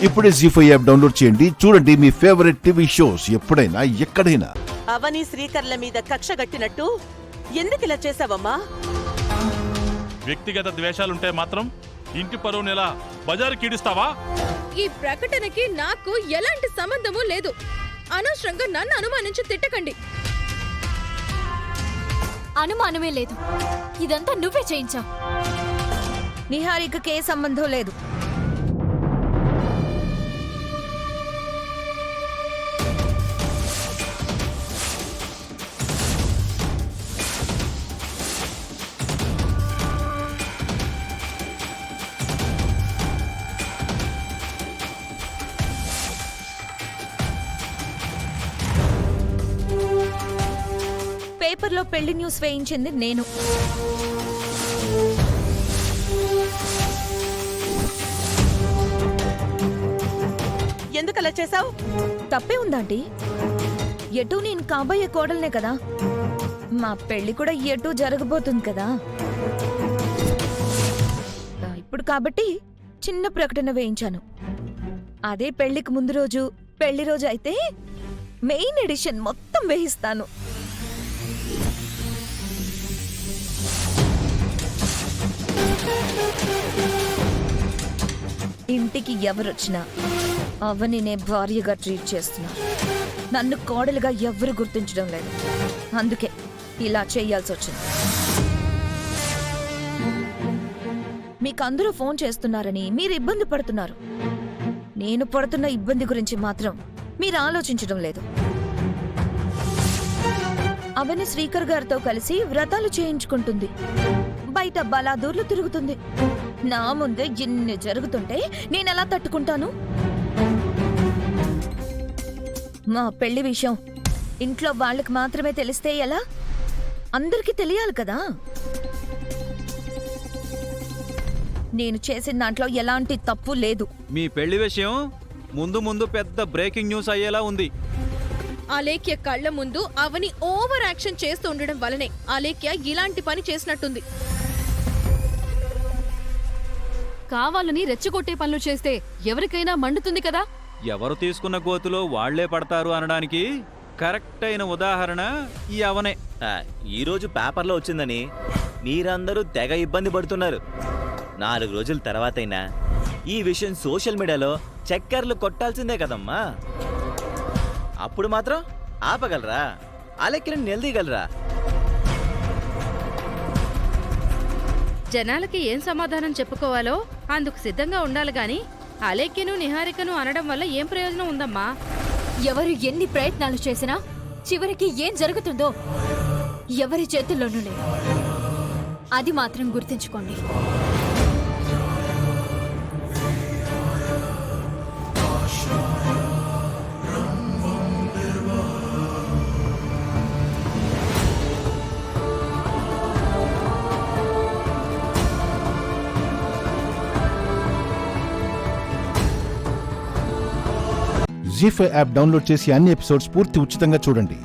ఇప్పుడే జీ5 app download చేయండి. చూడండి మీ ఫేవరెట్ టీవీ షోస్ ఎప్పుడైనా ఎక్కడైనా. అవని శ్రీకర్ల మీద కక్ష గట్టినట్టు ఎందుకు ఇలా చేసావమ్మా? వ్యక్తిగత ద్వేషాలుంటే మాత్రం ఇంటి పరువుని ఎలా బజారు కీడిస్తావా? ఈ ప్రకటనకి నాకు ఎలాంటి సంబంధమూ లేదు. అనవసరంగా నన్ను అనుమానించి తిట్టకండి. అనుమానమే లేదు, ఇదంతా నువ్వే చేయించావు. నిహారికకే సంబంధం లేదు. పేపర్లో పెళ్లి న్యూస్ వేయించింది నేను. ఎందుకలా చేసావు? తప్పే ఉందాంటీ? ఎటు నేను కాబోయే కోడల్నే కదా. మా పెళ్లి కూడా ఎటు జరగబోతుంది కదా. ఇప్పుడు కాబట్టి చిన్న ప్రకటన వేయించాను. అదే పెళ్లికి ముందు రోజు, పెళ్లి రోజు అయితే మెయిన్ ఎడిషన్ మొత్తం వేయిస్తాను. ఇంటికి ఎవరొచ్చినా అవని నే భార్యగా ట్రీట్ చేస్తున్నా. నన్ను కోడలుగా ఎవరు గుర్తించడం లేదు. అందుకే ఇలా చేయాల్సి వచ్చింది. మీకందరూ ఫోన్ చేస్తున్నారని మీరు ఇబ్బంది పడుతున్నారు. నేను పడుతున్న ఇబ్బంది గురించి మాత్రం మీరు ఆలోచించడం లేదు. అవని శ్రీకర్ గారితో కలిసి వ్రతాలు చేయించుకుంటుంది. బయట బలాదూర్లు తిరుగుతుంది. నా ముందే ఇన్ని జరుగుతుంటే నేనెలా తట్టుకుంటాను? మా పెళ్లి విషయం ఇంట్లో వాళ్ళకి మాత్రమే తెలిస్తే ఎలా? అందరికీ తెలియాలి కదా. నేను చేసిన దాంట్లో ఎలాంటి తప్పు లేదు. మీ పెళ్లి విషయం ముందు ముందు పెద్ద బ్రేకింగ్ న్యూస్ అయ్యేలా ఉంది. అలేఖ్య కళ్ళ ముందు అవని ఓవర్ యాక్షన్ చేస్తూ ఉండడం వల్లనే అలేఖ్య ఇలాంటి పని చేసినట్టుంది. కావాలని రెచ్చగొట్టే పనులు చేస్తే ఎవరికైనా మండుతుంది కదా. ఎవరు తీసుకున్న గోతులో వాళ్లే పడతారు అనడానికి కరెక్ట్ అయిన ఉదాహరణ ఈ అవనే. ఈరోజు పేపర్లో వచ్చిందని మీరందరూ తెగ ఇబ్బంది పడుతున్నారు. 4 రోజుల తర్వాతైనా ఈ విషయం సోషల్ మీడియాలో చక్కర్లు కొట్టాల్సిందే కదమ్మా. అప్పుడు మాత్రం ఆపగలరా? అలెక్కిని నిలదీయగలరా? జనాలకి ఏం సమాధానం చెప్పుకోవాలో అందుకు సిద్ధంగా ఉండాలి గాని అలేఖ్యను నిహారికను అనడం వల్ల ఏం ప్రయోజనం ఉందమ్మా? ఎవరు ఎన్ని ప్రయత్నాలు చేసినా చివరికి ఏం జరుగుతుందో ఎవరి చేతుల్లోనూ లేదు. అది మాత్రం గుర్తుంచుకోండి. జీ5 యాప్ డౌన్లోడ్ చేసి అన్ని ఎపిసోడ్స్ పూర్తి ఉచితంగా చూడండి.